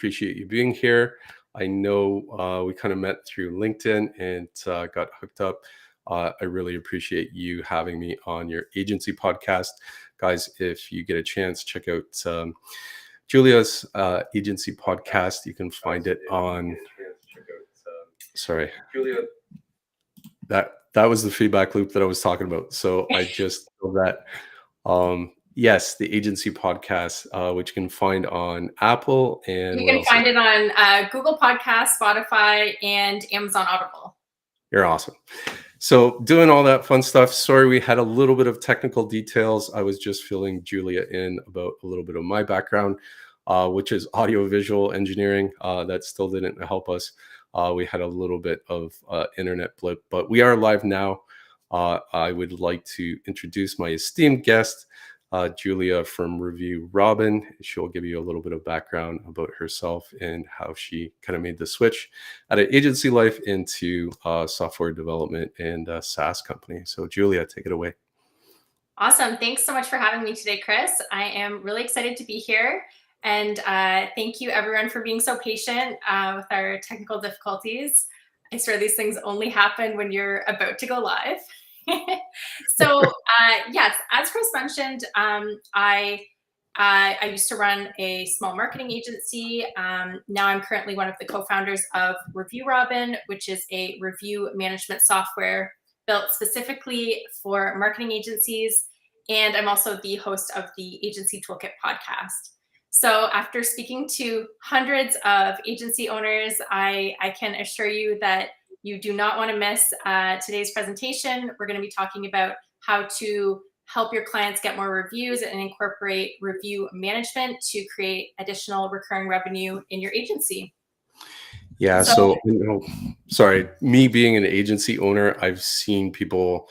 appreciate you being here. I know we kind of met through LinkedIn and got hooked up. I really appreciate you having me on your agency podcast. Guys, if you get a chance, check out Julia's agency podcast. You can find it on. Sorry, Julia. That was the feedback loop that I was talking about. So I just feel that. Yes, the agency podcast, which you can find on Apple and you can find it on Google Podcasts, Spotify, and Amazon Audible. You're awesome. So doing all that fun stuff. Sorry, we had a little bit of technical details. I was just filling Julia in about a little bit of my background, which is audiovisual engineering. That still didn't help us. We had a little bit of internet blip, but we are live now. I would like to introduce my esteemed guest, Julia from Review Robin. She'll give you a little bit of background about herself and how she kind of made the switch out of agency life into software development and a SaaS company. So Julia, take it away. Awesome. Thanks so much for having me today, Chris. I am really excited to be here. And thank you everyone for being so patient with our technical difficulties. I swear these things only happen when you're about to go live. So yes, as Chris mentioned, I used to run a small marketing agency. Now I'm currently one of the co-founders of Review Robin, which is a review management software built specifically for marketing agencies. And I'm also the host of the Agency Toolkit podcast. So after speaking to hundreds of agency owners, I can assure you that you do not want to miss today's presentation. We're going to be talking about how to help your clients get more reviews and incorporate review management to create additional recurring revenue in your agency. Yeah, so sorry, me being an agency owner, I've seen people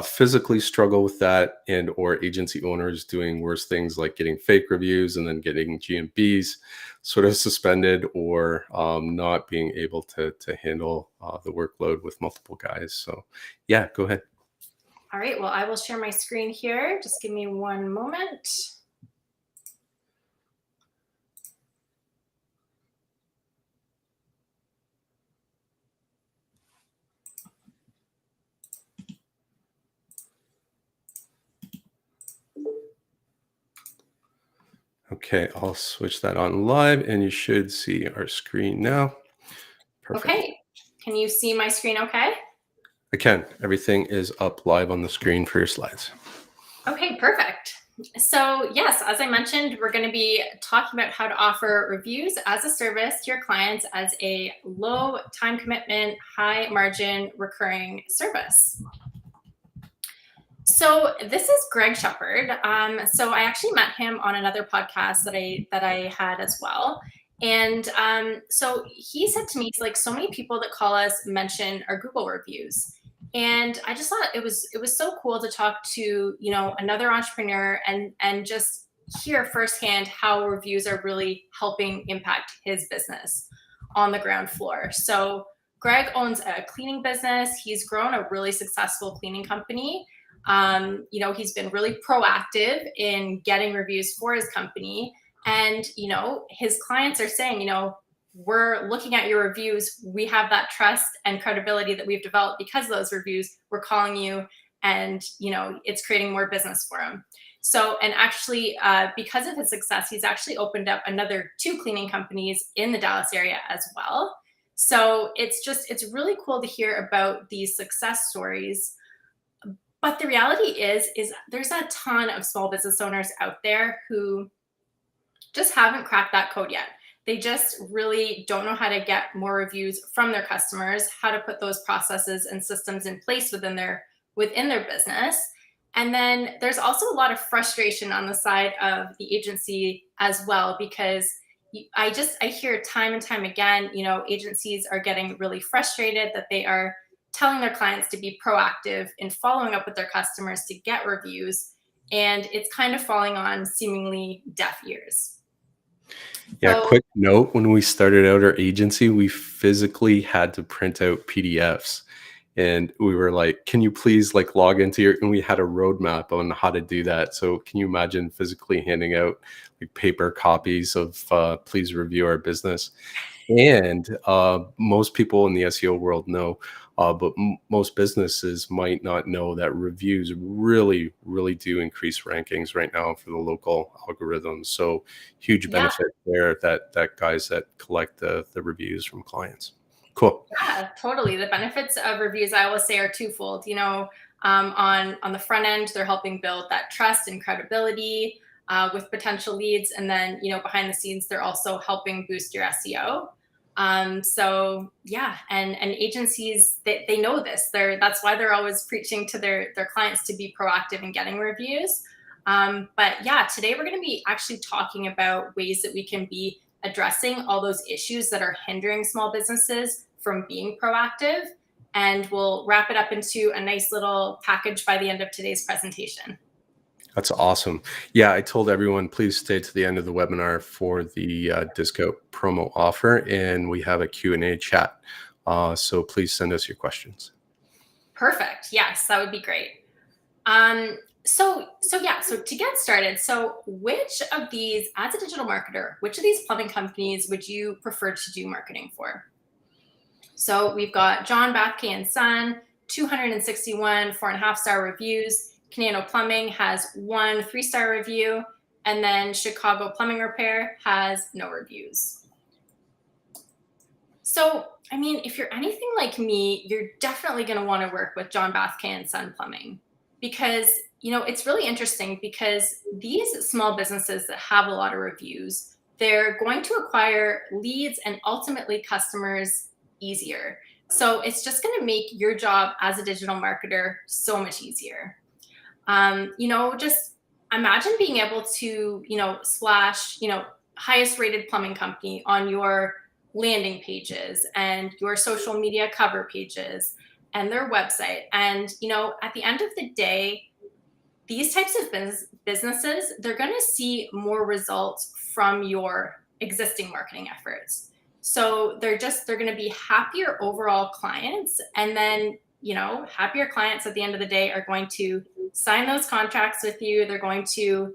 physically struggle with that, and or agency owners doing worse things like getting fake reviews and then getting GMBs sort of suspended, or not being able to handle the workload with multiple guys. So yeah, go ahead. All right, well, I will share my screen here. Just give me one moment. Okay, I'll switch that on live and you should see our screen now. Perfect. Okay, can you see my screen okay? I can. Everything is up live on the screen for your slides. Okay, perfect. So yes, as I mentioned, we're going to be talking about how to offer reviews as a service to your clients as a low time commitment, high margin recurring service. So this is Greg Shepard. So I actually met him on another podcast that I had as well. And so he said to me, he's like, so many people that call us mention our Google reviews. And I just thought it was so cool to talk to, you know, another entrepreneur and just hear firsthand how reviews are really helping impact his business on the ground floor. So Greg owns a cleaning business. He's grown a really successful cleaning company. You know, he's been really proactive in getting reviews for his company. And, you know, his clients are saying, you know, we're looking at your reviews. We have that trust and credibility that we've developed because of those reviews. We're calling you, and, you know, it's creating more business for him. So, and actually, because of his success, he's actually opened up another 2 cleaning companies in the Dallas area as well. So it's really cool to hear about these success stories. But the reality is there's a ton of small business owners out there who just haven't cracked that code yet. They just really don't know how to get more reviews from their customers, how to put those processes and systems in place within their business. And then there's also a lot of frustration on the side of the agency as well, because I hear time and time again, you know, agencies are getting really frustrated that they are telling their clients to be proactive in following up with their customers to get reviews. And it's kind of falling on seemingly deaf ears. Yeah, so, quick note, when we started out our agency, we physically had to print out PDFs and we were like, can you please like log into your, and we had a roadmap on how to do that. So can you imagine physically handing out like paper copies of please review our business? And most people in the SEO world know, but most businesses might not know that reviews really, really do increase rankings right now for the local algorithms. So huge Yeah. benefit there that guys that collect the reviews from clients. Cool. Yeah, totally. The benefits of reviews, I always say, are twofold. On the front end, they're helping build that trust and credibility with potential leads, and then behind the scenes, they're also helping boost your SEO. So yeah, and agencies they know this. That's why they're always preaching to their clients to be proactive in getting reviews. But yeah, today we're going to be actually talking about ways that we can be addressing all those issues that are hindering small businesses from being proactive. And we'll wrap it up into a nice little package by the end of today's presentation. That's awesome. Yeah, I told everyone, please stay to the end of the webinar for the discount promo offer, and we have a Q&A chat. So please send us your questions. Perfect. Yes, that would be great. So to get started, so which of these, as a digital marketer, which of these plumbing companies would you prefer to do marketing for? So we've got John Bathke and Son, 261 4.5-star reviews. Canano Plumbing has 1 3-star review, and then Chicago Plumbing Repair has no reviews. So, I mean, if you're anything like me, you're definitely going to want to work with John Bathke and Son Plumbing, because it's really interesting, because these small businesses that have a lot of reviews, they're going to acquire leads and ultimately customers easier. So it's just going to make your job as a digital marketer so much easier. Just imagine being able to, splash, highest rated plumbing company on your landing pages and your social media cover pages and their website. And, at the end of the day, these types of businesses, they're going to see more results from your existing marketing efforts. So they're going to be happier overall clients. And then, happier clients at the end of the day are going to sign those contracts with you. They're going to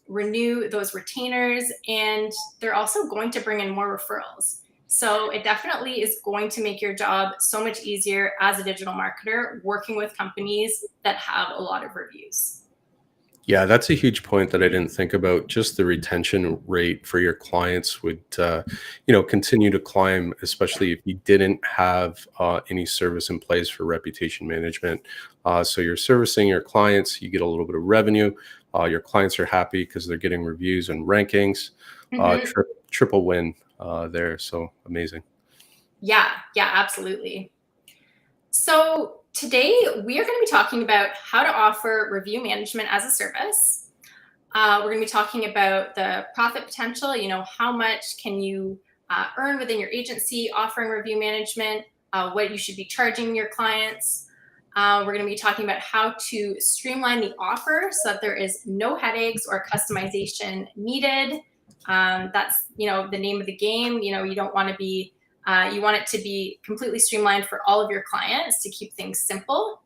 renew those retainers, and they're also going to bring in more referrals. So it definitely is going to make your job so much easier as a digital marketer working with companies that have a lot of reviews. Yeah, that's a huge point that I didn't think about. Just the retention rate for your clients would, continue to climb, especially if you didn't have any service in place for reputation management. So you're servicing your clients, you get a little bit of revenue. Your clients are happy because they're getting reviews and rankings. Triple win there. So amazing. Yeah, absolutely. So today we are going to be talking about how to offer review management as a service. We're going to be talking about the profit potential. How much can you earn within your agency offering review management, what you should be charging your clients. We're going to be talking about how to streamline the offer so that there is no headaches or customization needed. That's, the name of the game. You don't want to be you want it to be completely streamlined for all of your clients to keep things simple.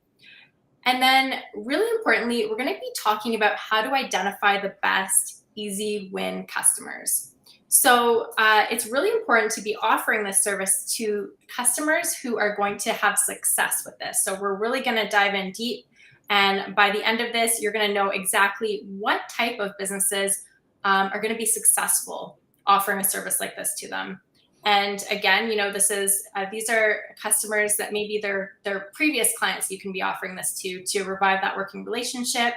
And then really importantly, we're going to be talking about how to identify the best easy win customers. So it's really important to be offering this service to customers who are going to have success with this. So we're really going to dive in deep. And by the end of this, you're going to know exactly what type of businesses are going to be successful offering a service like this to them. And again, these are customers that maybe they're previous clients you can be offering this to revive that working relationship,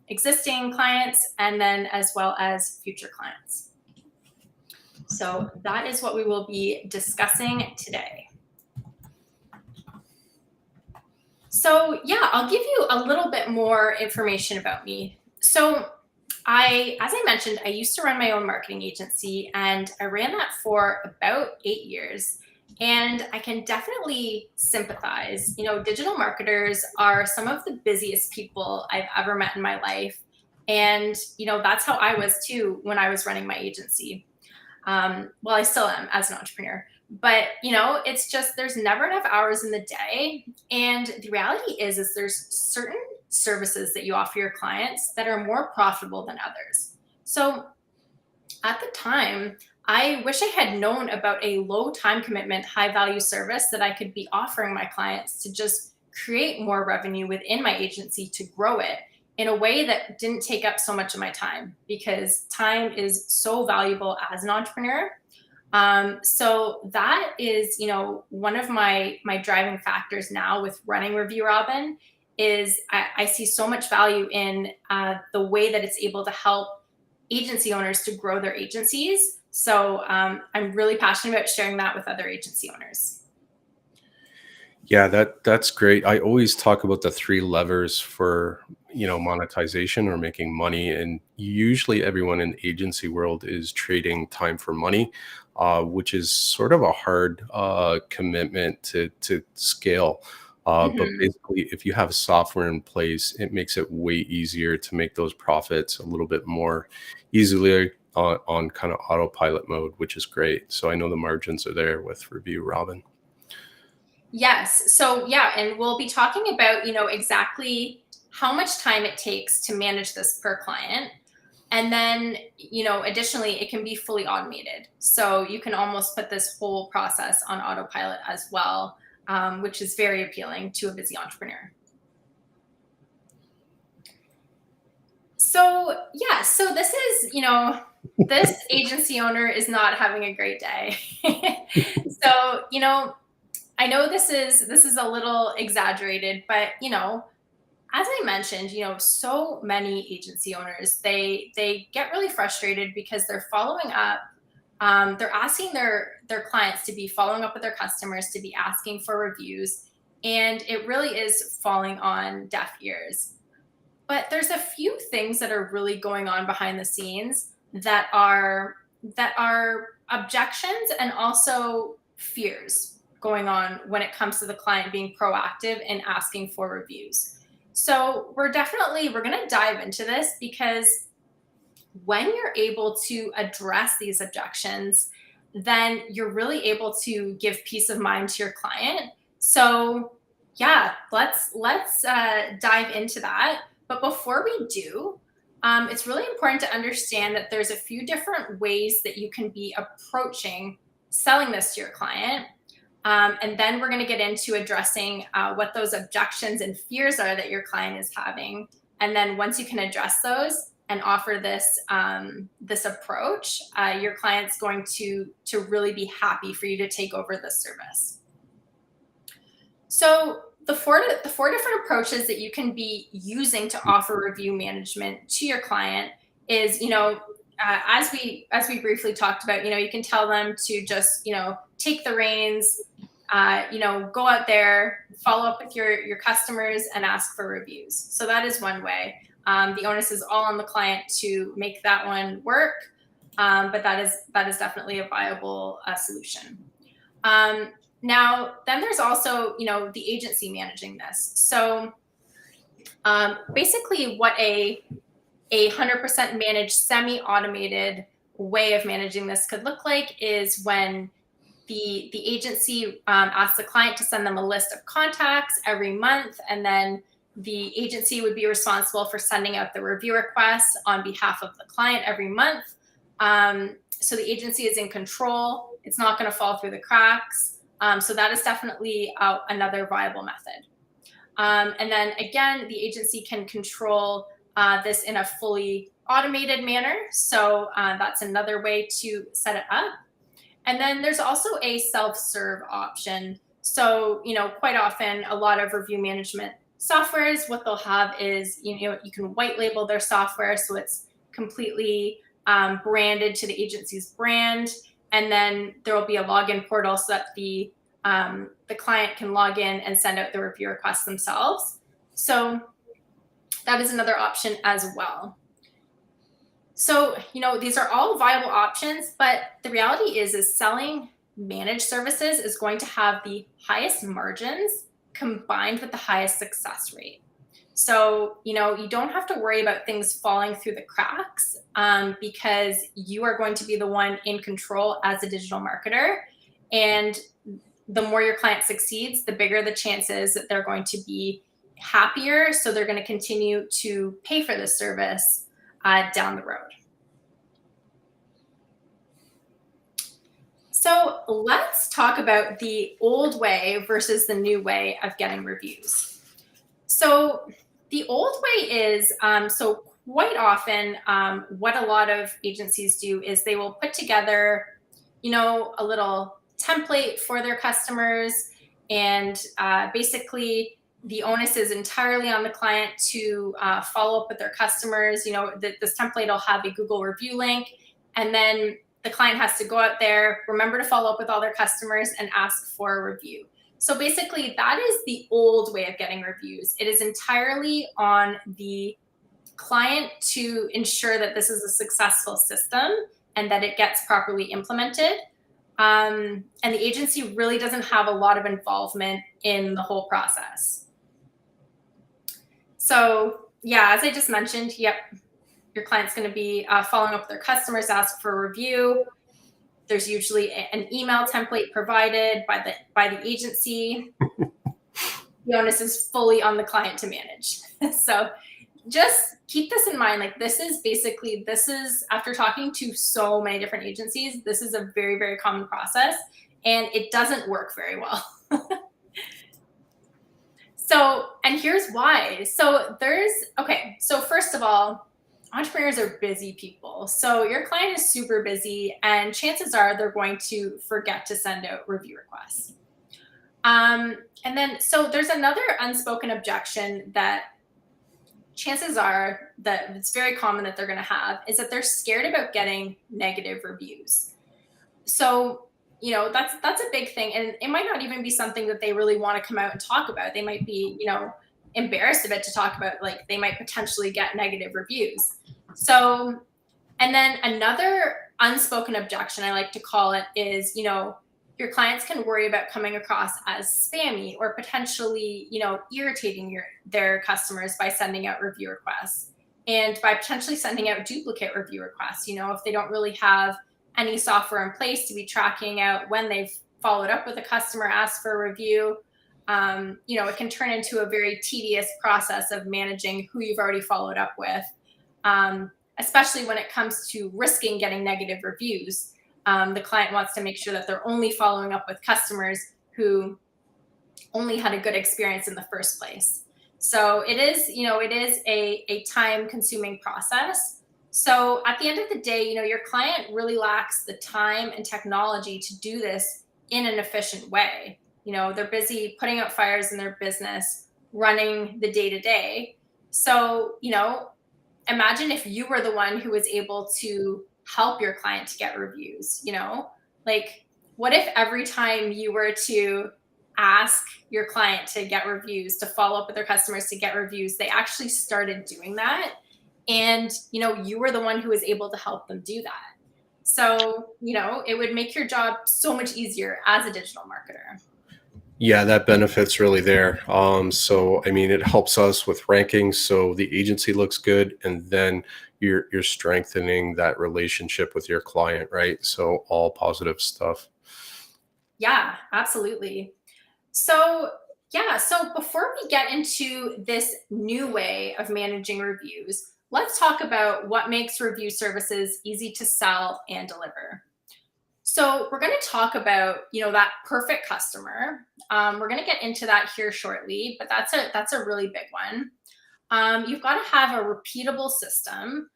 existing clients, and then as well as future clients. So that is what we will be discussing today. So yeah, I'll give you a little bit more information about me. So as I mentioned, I used to run my own marketing agency, and I ran that for about 8 years. And I can definitely sympathize. Digital marketers are some of the busiest people I've ever met in my life. And, that's how I was too when I was running my agency. Well, I still am as an entrepreneur. But, it's just there's never enough hours in the day. And the reality is there's certain services that you offer your clients that are more profitable than others. So at the time, I wish I had known about a low time commitment, high value service that I could be offering my clients to just create more revenue within my agency to grow it in a way that didn't take up so much of my time, because time is so valuable as an entrepreneur. So that is, one of my driving factors now with running Review Robin is I see so much value in the way that it's able to help agency owners to grow their agencies. So I'm really passionate about sharing that with other agency owners. Yeah, that's great. I always talk about the three levers for, monetization or making money, and usually everyone in agency world is trading time for money, which is sort of a hard commitment to scale. But Mhm. basically, if you have software in place, it makes it way easier to make those profits a little bit more easily on kind of autopilot mode, which is great. So I know the margins are there with Review Robin. Yes. So yeah, and we'll be talking about, exactly how much time it takes to manage this per client. And then, additionally, it can be fully automated. So you can almost put this whole process on autopilot as well, which is very appealing to a busy entrepreneur. So yeah, so this is, this agency owner is not having a great day. So, I know this is a little exaggerated, but as I mentioned, so many agency owners they get really frustrated because they're following up. They're asking their clients to be following up with their customers, to be asking for reviews, and it really is falling on deaf ears. But there's a few things that are really going on behind the scenes that are objections and also fears going on when it comes to the client being proactive and asking for reviews. So we're going to dive into this, because when you're able to address these objections, then you're really able to give peace of mind to your client. So yeah, let's dive into that. But before we do, it's really important to understand that there's a few different ways that you can be approaching selling this to your client. And then we're going to get into addressing what those objections and fears are that your client is having. And then once you can address those and offer this approach, your client's going to really be happy for you to take over this service. So the four different approaches that you can be using to offer review management to your client is, as we briefly talked about, you can tell them to just, take the reins, go out there, follow up with your customers and ask for reviews. So that is one way. The onus is all on the client to make that one work. But that is definitely a viable solution. Now, then there's also, the agency managing this. So basically what a 100% managed semi-automated way of managing this could look like is when the agency asks the client to send them a list of contacts every month, and then the agency would be responsible for sending out the review requests on behalf of the client every month. So the agency is in control. It's not going to fall through the cracks. So that is definitely another viable method. And then again, the agency can control this in a fully automated manner. So that's another way to set it up. And then there's also a self-serve option. So, quite often a lot of review management softwares, what they'll have is, you can white label their software. So it's completely branded to the agency's brand. And then there will be a login portal so that the client can log in and send out the review requests themselves. So that is another option as well. So, these are all viable options, but the reality is selling managed services is going to have the highest margins combined with the highest success rate. So, you don't have to worry about things falling through the cracks because you are going to be the one in control as a digital marketer. And the more your client succeeds, the bigger the chances that they're going to be happier. So they're going to continue to pay for this service down the road. So let's talk about the old way versus the new way of getting reviews. So the old way is, so quite often what a lot of agencies do is they will put together, a little template for their customers, and basically the onus is entirely on the client to follow up with their customers. This template will have a Google review link, and then the client has to go out there, remember to follow up with all their customers, and ask for a review. So basically, that is the old way of getting reviews. It is entirely on the client to ensure that this is a successful system and that it gets properly implemented. And the agency really doesn't have a lot of involvement in the whole process. So yeah, as I just mentioned, yep, your client's going to be following up with their customers, ask for a review. There's usually an email template provided by the agency. The onus is fully on the client to manage. So just keep this in mind. Like this is after talking to so many different agencies, this is a very, very common process, and it doesn't work very well. So, and here's why. So first of all, entrepreneurs are busy people. So your client is super busy, and chances are they're going to forget to send out review requests. And then, so there's another unspoken objection that chances are that it's very common that they're going to have, is that they're scared about getting negative reviews. So, that's a big thing. And it might not even be something that they really want to come out and talk about. They might be, embarrassed of it to talk about, like they might potentially get negative reviews. So, and then another unspoken objection, I like to call it, is, your clients can worry about coming across as spammy or potentially, irritating their customers by sending out review requests, and by potentially sending out duplicate review requests. If they don't really have any software in place to be tracking out when they've followed up with a customer, asked for a review, it can turn into a very tedious process of managing who you've already followed up with, especially when it comes to risking getting negative reviews. The client wants to make sure that they're only following up with customers who only had a good experience in the first place. So it is a time-consuming process. So at the end of the day, your client really lacks the time and technology to do this in an efficient way. They're busy putting out fires in their business, running the day-to-day. So, imagine if you were the one who was able to help your client to get reviews. Like what if every time you were to ask your client to get reviews, to follow up with their customers to get reviews, they actually started doing that, and you were the one who was able to help them do that. So it would make your job so much easier as a digital marketer. Yeah, that benefit's really there. So I mean, it helps us with rankings, so the agency looks good, and then you're strengthening that relationship with your client, right? So all positive stuff. Yeah, absolutely. So before we get into this new way of managing reviews, let's talk about what makes review services easy to sell and deliver. So we're going to talk about, that perfect customer. We're going to get into that here shortly, but that's a really big one. You've got to have a repeatable system.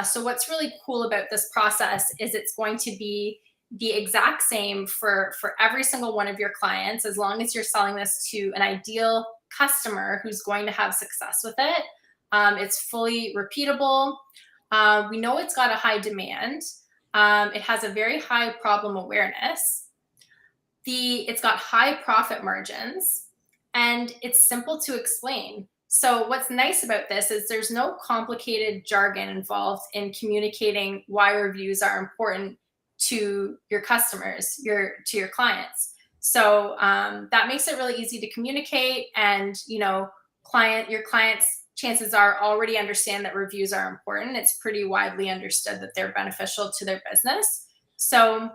So what's really cool about this process is it's going to be the exact same for every single one of your clients, as long as you're selling this to an ideal customer who's going to have success with it. It's fully repeatable. We know it's got a high demand. It has a very high problem awareness. It's got high profit margins, and it's simple to explain. So what's nice about this is there's no complicated jargon involved in communicating why reviews are important to your customers, to your clients. So that makes it really easy to communicate, and your clients, chances are, already understand that reviews are important. It's pretty widely understood that they're beneficial to their business. So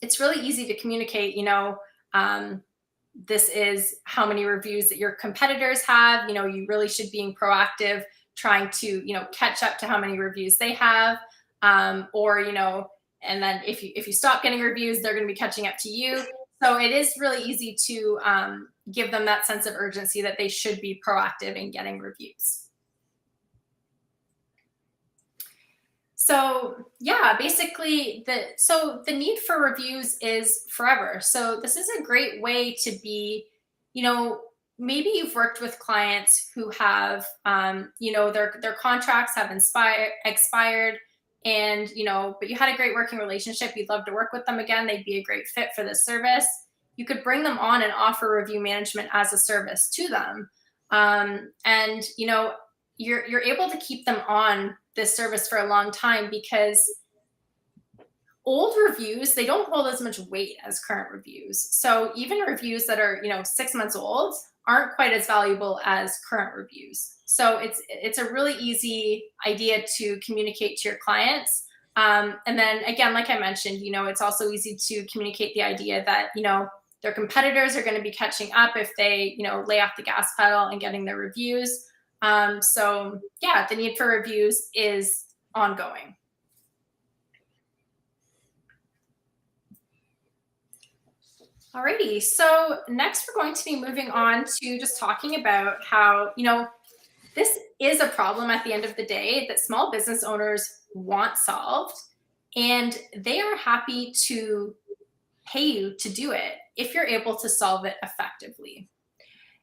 it's really easy to communicate, this is how many reviews that your competitors have. You really should be proactive, trying to, catch up to how many reviews they have. Or, and then if you stop getting reviews, they're going to be catching up to you. So it is really easy to give them that sense of urgency that they should be proactive in getting reviews. So yeah, basically the need for reviews is forever. So this is a great way to be, maybe you've worked with clients who have, their contracts have expired, and, but you had a great working relationship. You'd love to work with them again. They'd be a great fit for this service. You could bring them on and offer review management as a service to them. And, you're able to keep them on this service for a long time, because old reviews, they don't hold as much weight as current reviews. So even reviews that are, 6 months old aren't quite as valuable as current reviews. So it's a really easy idea to communicate to your clients. And then again, like I mentioned, it's also easy to communicate the idea that, their competitors are going to be catching up if they, lay off the gas pedal and getting their reviews. So yeah, the need for reviews is ongoing. Alrighty, so next we're going to be moving on to just talking about how, this is a problem at the end of the day that small business owners want solved, and they are happy to pay you to do it if you're able to solve it effectively.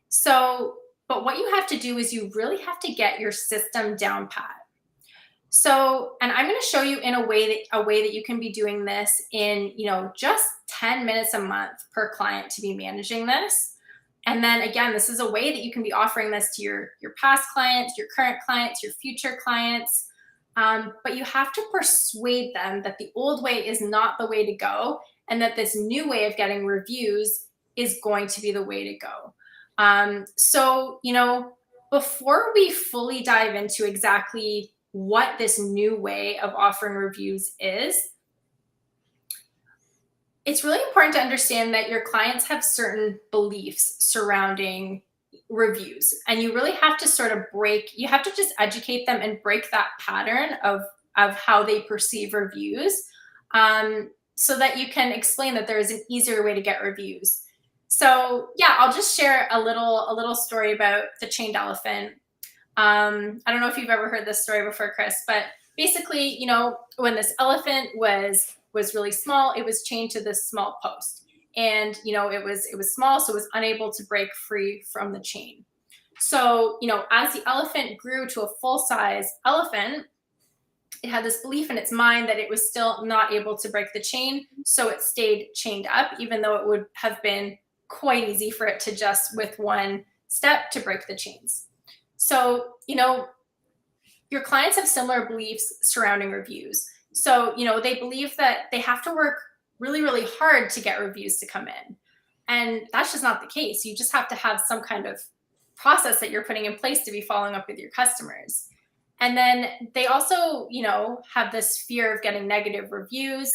So, but what you have to do is you really have to get your system down pat. So, and I'm going to show you in a way that you can be doing this in, just 10 minutes a month per client to be managing this. And then again, this is a way that you can be offering this to your past clients, your current clients, your future clients. But you have to persuade them that the old way is not the way to go, and that this new way of getting reviews is going to be the way to go. So, before we fully dive into exactly what this new way of offering reviews is, it's really important to understand that your clients have certain beliefs surrounding reviews, and you really have to you have to just educate them and break that pattern of how they perceive reviews, so that you can explain that there is an easier way to get reviews. So yeah, I'll just share a little story about the chained elephant. I don't know if you've ever heard this story before, Chris, but basically, when this elephant was really small, it was chained to this small post, and it was small, so it was unable to break free from the chain. So as the elephant grew to a full-size elephant, it had this belief in its mind that it was still not able to break the chain, so it stayed chained up, even though it would have been quite easy for it to just, with one step, to break the chains. So, your clients have similar beliefs surrounding reviews. So, they believe that they have to work really, really hard to get reviews to come in. And that's just not the case. You just have to have some kind of process that you're putting in place to be following up with your customers. And then they also, have this fear of getting negative reviews.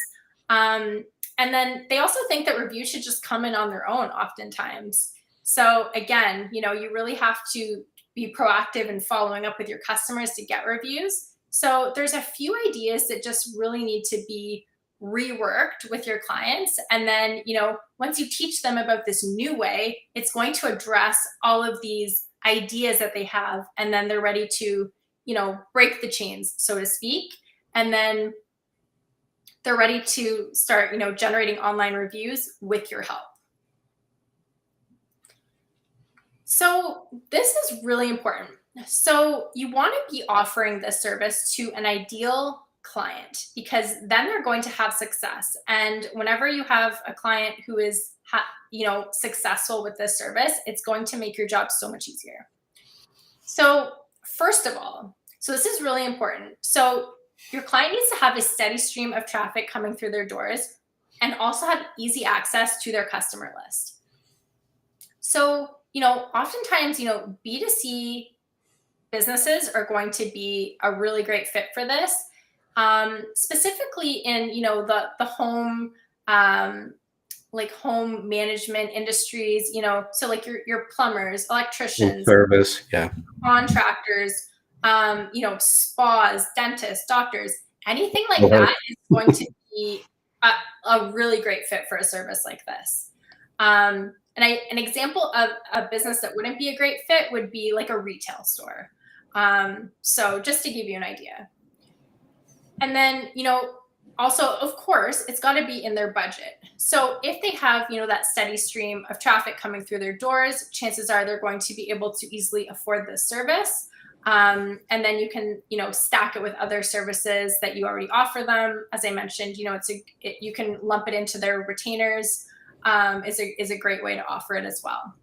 And then they also think that reviews should just come in on their own oftentimes. So again, you really have to be proactive in following up with your customers to get reviews. So there's a few ideas that just really need to be reworked with your clients. And then, once you teach them about this new way, it's going to address all of these ideas that they have. And then they're ready to, break the chains, so to speak. And then they're ready to start, generating online reviews with your help. So this is really important. So you want to be offering this service to an ideal client, because then they're going to have success. And whenever you have a client who is, successful with this service, it's going to make your job so much easier. So first of all, so this is really important. So your client needs to have a steady stream of traffic coming through their doors, and also have easy access to their customer list. So, oftentimes, B2C businesses are going to be a really great fit for this, specifically in, the home like home management industries, so like your plumbers, In electricians, service, yeah. contractors, spas, dentists, doctors, anything like Go ahead. that is going to be a really great fit for a service like this. An example of a business that wouldn't be a great fit would be like a retail store. So just to give you an idea. And then, also, of course, it's got to be in their budget. So if they have, that steady stream of traffic coming through their doors, chances are they're going to be able to easily afford this service. And then you can, stack it with other services that you already offer them. As I mentioned, you can lump it into their retainers. Is a great way to offer it as well.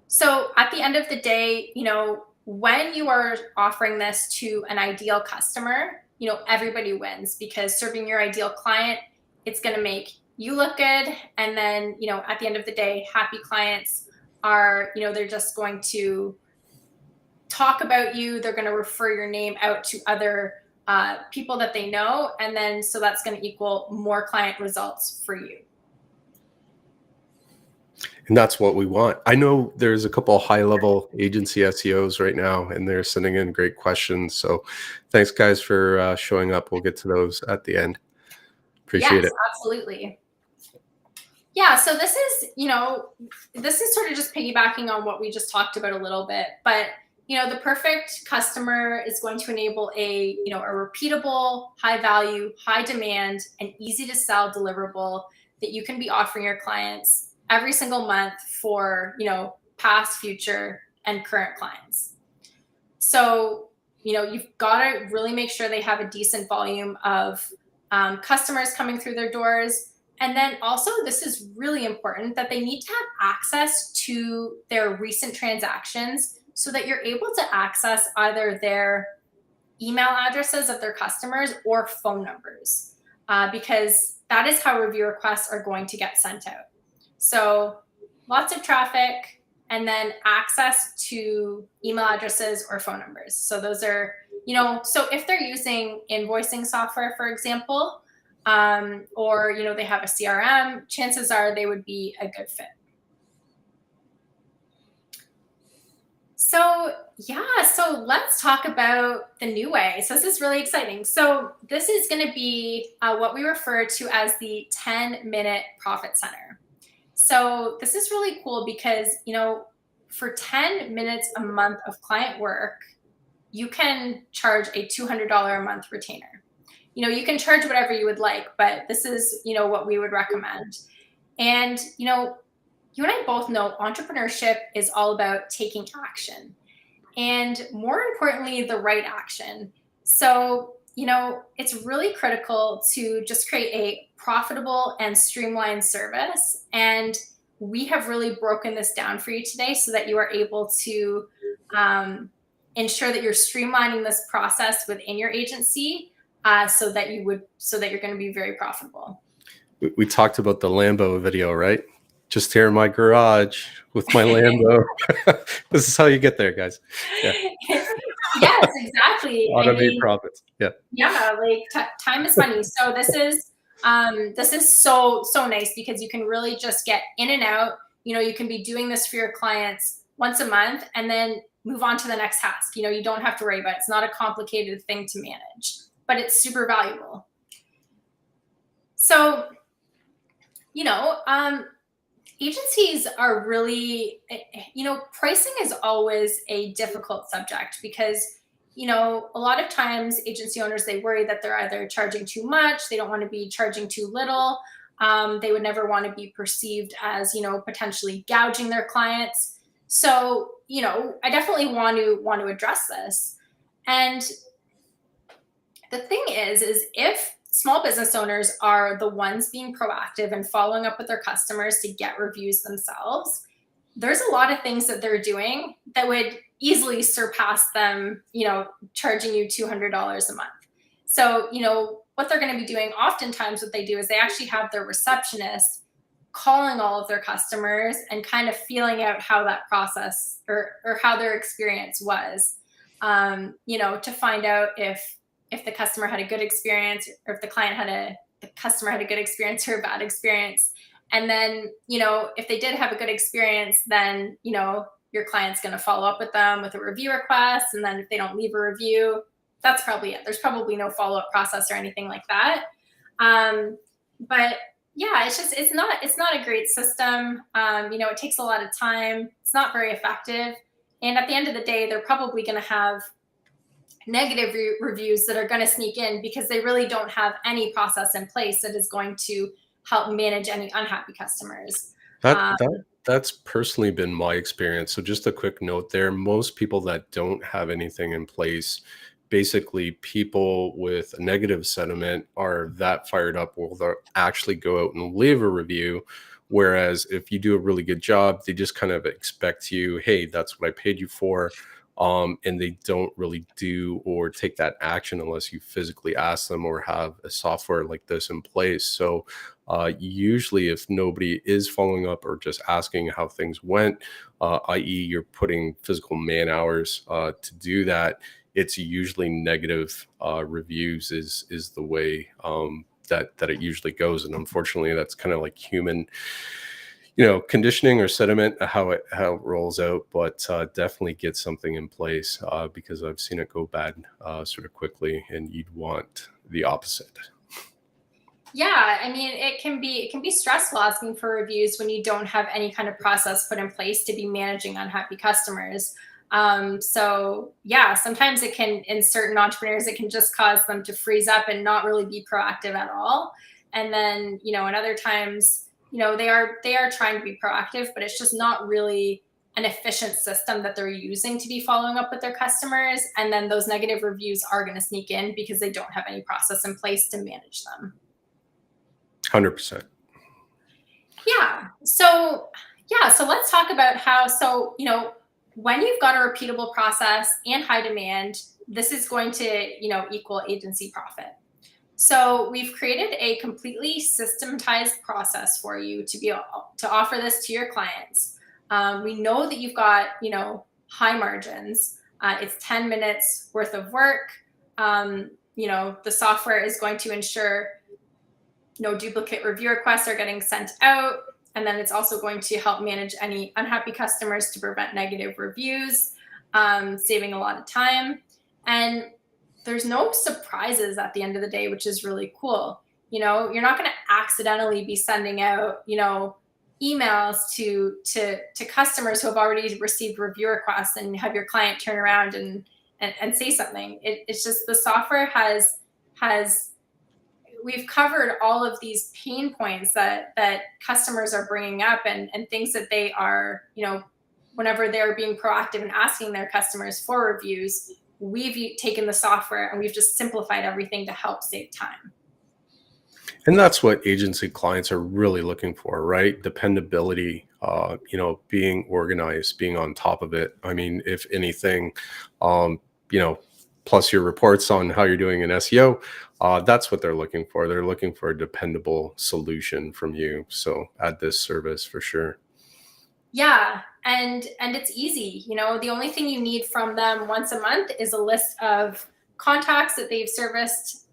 So at the end of the day, when you are offering this to an ideal customer, everybody wins, because serving your ideal client, it's going to make you look good. And then, at the end of the day, happy clients are, they're just going to talk about you. They're going to refer your name out to other people that they know. And then, so that's going to equal more client results for you. And that's what we want. I know there's a couple of high-level agency SEOs right now, and they're sending in great questions. So thanks, guys, for showing up. We'll get to those at the end. Appreciate it. Absolutely. Yeah, so this is sort of just piggybacking on what we just talked about a little bit. But, the perfect customer is going to enable a repeatable, high value, high demand, and easy to sell deliverable that you can be offering your clients every single month for, past, future, and current clients. So, you've got to really make sure they have a decent volume of customers coming through their doors. And then also, this is really important, that they need to have access to their recent transactions so that you're able to access either their email addresses of their customers or phone numbers, because that is how review requests are going to get sent out. So lots of traffic, and then access to email addresses or phone numbers. So those are, so if they're using invoicing software, for example, or, they have a CRM, chances are they would be a good fit. So so let's talk about the new way. So this is really exciting. So this is going to be what we refer to as the 10-minute profit center. So this is really cool because, for 10 minutes a month of client work, you can charge a $200 a month retainer. You can charge whatever you would like, but this is, what we would recommend. And, you and I both know entrepreneurship is all about taking action, and more importantly, the right action. So, it's really critical to just create a profitable and streamlined service. And we have really broken this down for you today so that you are able to ensure that you're streamlining this process within your agency, so that you're going to be very profitable. We talked about the Lambo video, right? Just here in my garage with my Lambo. This is how you get there, guys. Yeah. Yes, exactly. Automate profits. Yeah. Yeah, like time is money. So this is so nice, because you can really just get in and out. You can be doing this for your clients once a month and then move on to the next task. You don't have to worry about it. It's not a complicated thing to manage, but it's super valuable. So, agencies are really, pricing is always a difficult subject, because, a lot of times agency owners, they worry that they're either charging too much, they don't want to be charging too little. They would never want to be perceived as, potentially gouging their clients. So, I definitely want to address this. And the thing is if small business owners are the ones being proactive and following up with their customers to get reviews themselves, there's a lot of things that they're doing that would easily surpass them, charging you $200 a month. So, what they're going to be doing, oftentimes what they do is they actually have their receptionist calling all of their customers and kind of feeling out how that process or how their experience was, to find out if the customer had a good experience or if the client had the customer had a good experience or a bad experience. And then, if they did have a good experience, then, your client's going to follow up with them with a review request. And then if they don't leave a review, that's probably it. There's probably no follow-up process or anything like that. But yeah, it's not a great system. It takes a lot of time. It's not very effective. And at the end of the day, they're probably going to have negative reviews that are going to sneak in because they really don't have any process in place that is going to help manage any unhappy customers. That's personally been my experience. So just a quick note there, most people that don't have anything in place, basically people with a negative sentiment are that fired up will they'll actually go out and leave a review. Whereas if you do a really good job, they just kind of expect you, hey, that's what I paid you for. And they don't really do or take that action unless you physically ask them or have a software like this in place. So usually if nobody is following up or just asking how things went, i.e. you're putting physical man hours to do that, it's usually negative reviews is the way that it usually goes. And unfortunately, that's kind of like human conditioning or sediment, how it rolls out, but definitely get something in place because I've seen it go bad sort of quickly, and you'd want the opposite. Yeah, I mean, it can be stressful asking for reviews when you don't have any kind of process put in place to be managing unhappy customers. So yeah, sometimes it can, in certain entrepreneurs, it can just cause them to freeze up and not really be proactive at all. And then, in other times, they are trying to be proactive, but it's just not really an efficient system that they're using to be following up with their customers. And then those negative reviews are going to sneak in because they don't have any process in place to manage them. 100%. Yeah. So let's talk about how, when you've got a repeatable process and high demand, this is going to, equal agency profit. So we've created a completely systematized process for you to offer this to your clients. We know that you've got, high margins. It's 10 minutes worth of work. The software is going to ensure no duplicate review requests are getting sent out. And then it's also going to help manage any unhappy customers to prevent negative reviews, saving a lot of time. And there's no surprises at the end of the day, which is really cool. You're not going to accidentally be sending out, emails to customers who have already received review requests and have your client turn around and say something. It's just the software has we've covered all of these pain points that customers are bringing up and things that they are, whenever they're being proactive and asking their customers for reviews, we've taken the software and we've just simplified everything to help save time. And that's what agency clients are really looking for, right? Dependability, being organized, being on top of it. I mean, if anything, plus your reports on how you're doing in SEO, that's what they're looking for. They're looking for a dependable solution from you. So add this service for sure. Yeah, and it's easy. The only thing you need from them once a month is a list of contacts that they've serviced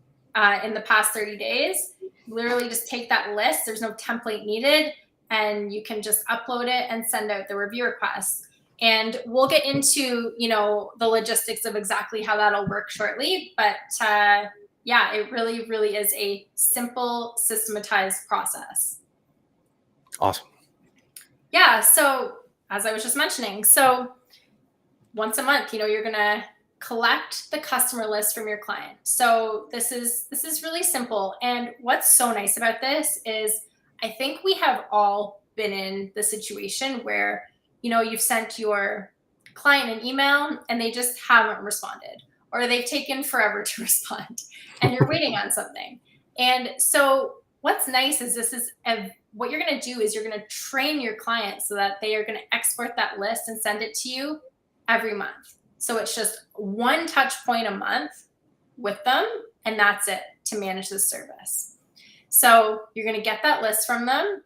in the past 30 days. Literally just take that list. There's no template needed, and you can just upload it and send out the review requests. And we'll get into, the logistics of exactly how that'll work shortly. But yeah, it really, really is a simple, systematized process. Awesome. Yeah. So as I was just mentioning, so once a month, you're going to collect the customer list from your client. So this is really simple. And what's so nice about this is I think we have all been in the situation where, you've sent your client an email and they just haven't responded, or they've taken forever to respond and you're waiting on something. And so what's nice is what you're going to do is you're going to train your client so that they are going to export that list and send it to you every month. So it's just one touch point a month with them, and that's it to manage this service. So you're going to get that list from them.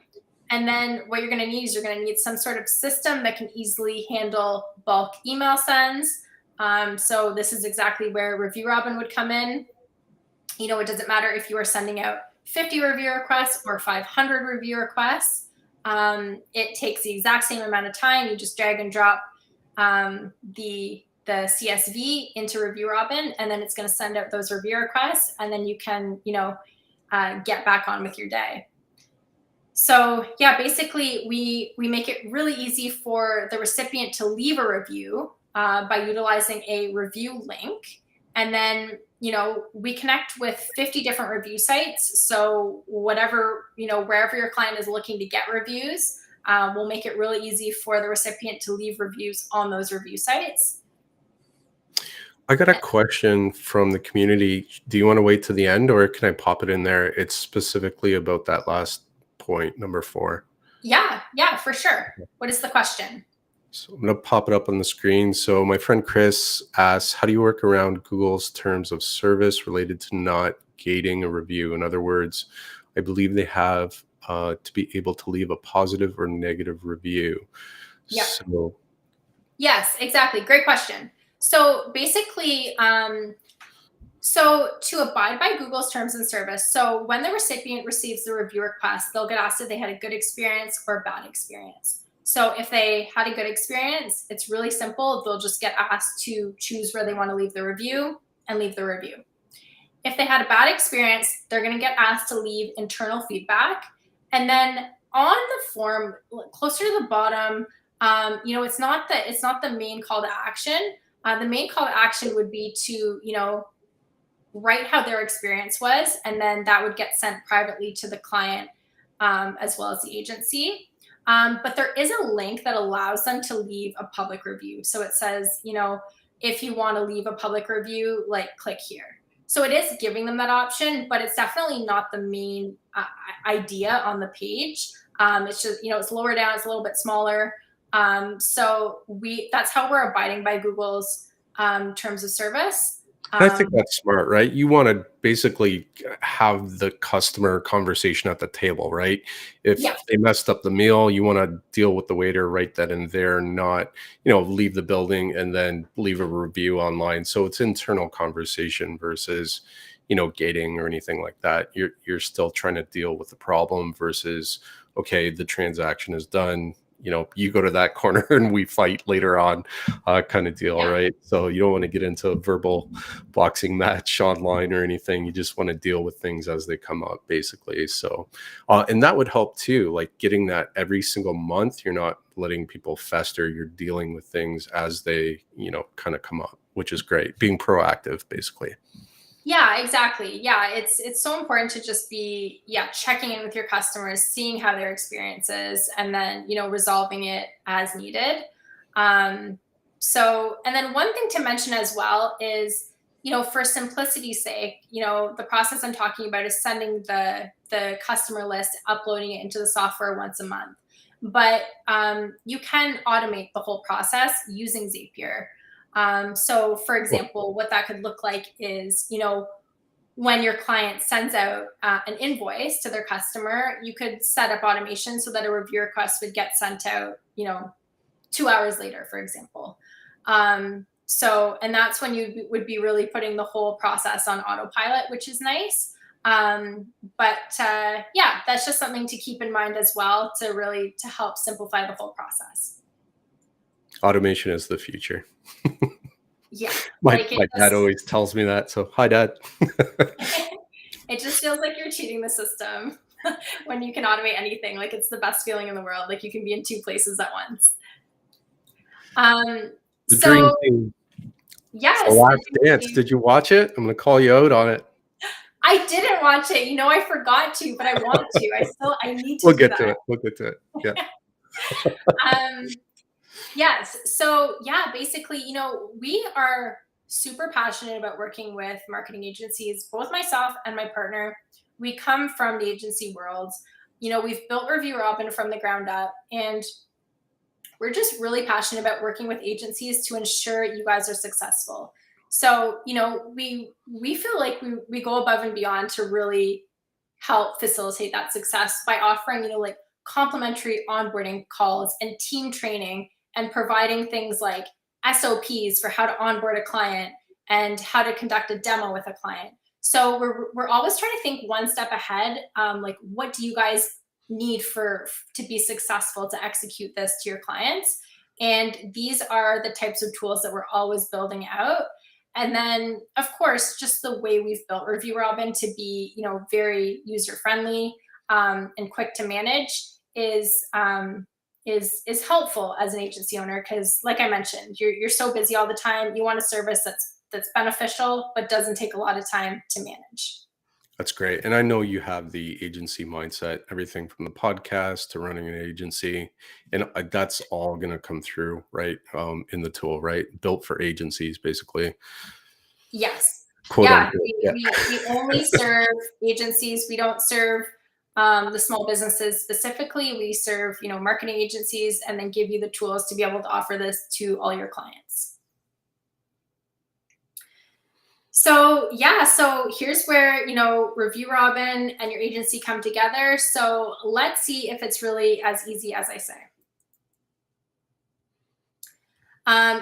And then what you're going to need is you're going to need some sort of system that can easily handle bulk email sends. So this is exactly where Review Robin would come in. It doesn't matter if you are sending out 50 review requests or 500 review requests. It takes the exact same amount of time. You just drag and drop the CSV into Review Robin, and then it's going to send out those review requests, and then you can, get back on with your day. So yeah, basically we make it really easy for the recipient to leave a review by utilizing a review link. And then, we connect with 50 different review sites. So whatever, wherever your client is looking to get reviews, we'll make it really easy for the recipient to leave reviews on those review sites. I got a question from the community. Do you want to wait to the end, or can I pop it in there? It's specifically about that last point, number 4. Yeah, for sure. What is the question? So I'm going to pop it up on the screen. So my friend Chris asks, how do you work around Google's terms of service related to not gating a review? In other words, I believe they have to be able to leave a positive or negative review. Yeah. So, yes, exactly. Great question. So basically, so to abide by Google's terms of service, so when the recipient receives the review request, they'll get asked if they had a good experience or a bad experience. So if they had a good experience, it's really simple. They'll just get asked to choose where they want to leave the review and leave the review. If they had a bad experience, they're going to get asked to leave internal feedback. And then on the form, closer to the bottom, it's not the main call to action. The main call to action would be to, write how their experience was, and then that would get sent privately to the client as well as the agency. But there is a link that allows them to leave a public review. So it says, if you want to leave a public review, click here. So it is giving them that option, but it's definitely not the main idea on the page. It's just, it's lower down, it's a little bit smaller. So that's how we're abiding by Google's terms of service. I think that's smart, right? You want to basically have the customer conversation at the table, right? If they messed up the meal, you want to deal with the waiter right then and there, not, leave the building and then leave a review online. So it's internal conversation versus, gating or anything like that. You're still trying to deal with the problem versus, okay, the transaction is done. You go to that corner and we fight later on, kind of deal, right? So you don't want to get into a verbal boxing match online or anything. You just want to deal with things as they come up, basically. So, and that would help too, like getting that every single month. You're not letting people fester. You're dealing with things as they, kind of come up, which is great. Being proactive, basically. Yeah, exactly. Yeah, it's so important to just be checking in with your customers, seeing how their experience is, and then resolving it as needed. So, and then one thing to mention as well is for simplicity's sake, the process I'm talking about is sending the customer list, uploading it into the software once a month. But you can automate the whole process using Zapier. So for example, what that could look like is, when your client sends out an invoice to their customer, you could set up automation so that a review request would get sent out, 2 hours later, for example. So, and that's when you would be really putting the whole process on autopilot, which is nice. But that's just something to keep in mind as well to help simplify the whole process. Automation is the future. Yeah. My dad always tells me that. So, hi, Dad. It just feels like you're cheating the system when you can automate anything. Like, it's the best feeling in the world. Like, you can be in 2 places at once. The dream team. Yes. The Last Dance. Did you watch it? I'm going to call you out on it. I didn't watch it. I forgot to, but I want to. I need to. We'll get to it. We'll get to it. Yeah. Yes. So basically, we are super passionate about working with marketing agencies. Both myself and my partner, we come from the agency world. We've built Review Robin from the ground up, and we're just really passionate about working with agencies to ensure you guys are successful. So, we feel like we go above and beyond to really help facilitate that success by offering, complimentary onboarding calls and team training, and providing things like SOPs for how to onboard a client and how to conduct a demo with a client. So we're always trying to think one step ahead. Like, what do you guys need to be successful to execute this to your clients? And these are the types of tools that we're always building out. And then, of course, just the way we've built Review Robin to be, very user friendly and quick to manage is helpful as an agency owner, because, like I mentioned, you're so busy all the time. You want a service that's beneficial but doesn't take a lot of time to manage. That's great. And I know you have the agency mindset, everything from the podcast to running an agency. And that's all going to come through, right? In the tool, right? Built for agencies, basically, Yes. quote Yeah. unquote. We, Yeah. we, we only serve agencies. We don't serve the small businesses specifically. We serve, marketing agencies, and then give you the tools to be able to offer this to all your clients. So yeah, so here's where, Review Robin and your agency come together. So let's see if it's really as easy as I say.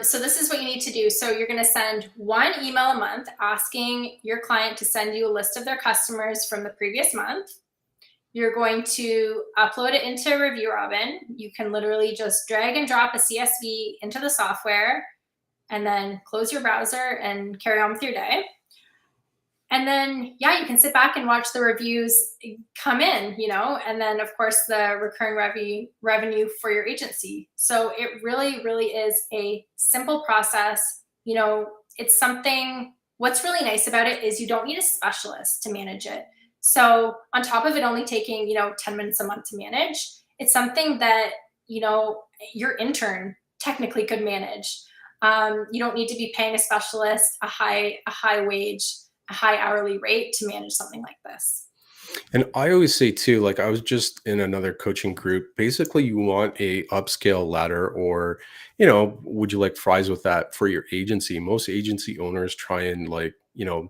So this is what you need to do. So you're going to send one email a month asking your client to send you a list of their customers from the previous month. You're going to upload it into Review Robin. You can literally just drag and drop a CSV into the software and then close your browser and carry on with your day. And then, yeah, you can sit back and watch the reviews come in, and then, of course, the recurring revenue for your agency. So it really, really is a simple process. It's something, what's really nice about it is you don't need a specialist to manage it. So on top of it only taking, 10 minutes a month to manage, it's something that, your intern technically could manage. You don't need to be paying a specialist a high wage, a high hourly rate to manage something like this. And I always say too, like I was just in another coaching group. Basically, you want a upscale ladder, or, would you like fries with that for your agency? Most agency owners try and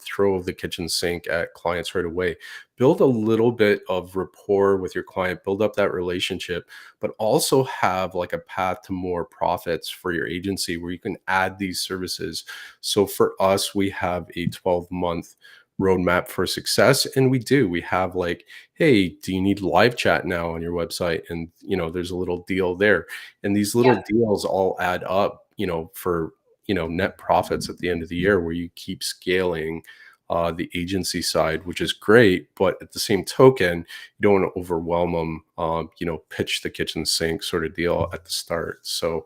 throw the kitchen sink at clients right away. Build a little bit of rapport with your client, build up that relationship, but also have like a path to more profits for your agency where you can add these services. So for us, we have a 12-month roadmap for success, and we have like, hey, do you need live chat now on your website? And there's a little deal there, and these little Yeah. deals all add up, for net profits at the end of the year, where you keep scaling the agency side, which is great. But at the same token, you don't want to overwhelm them, pitch the kitchen sink sort of deal at the start. So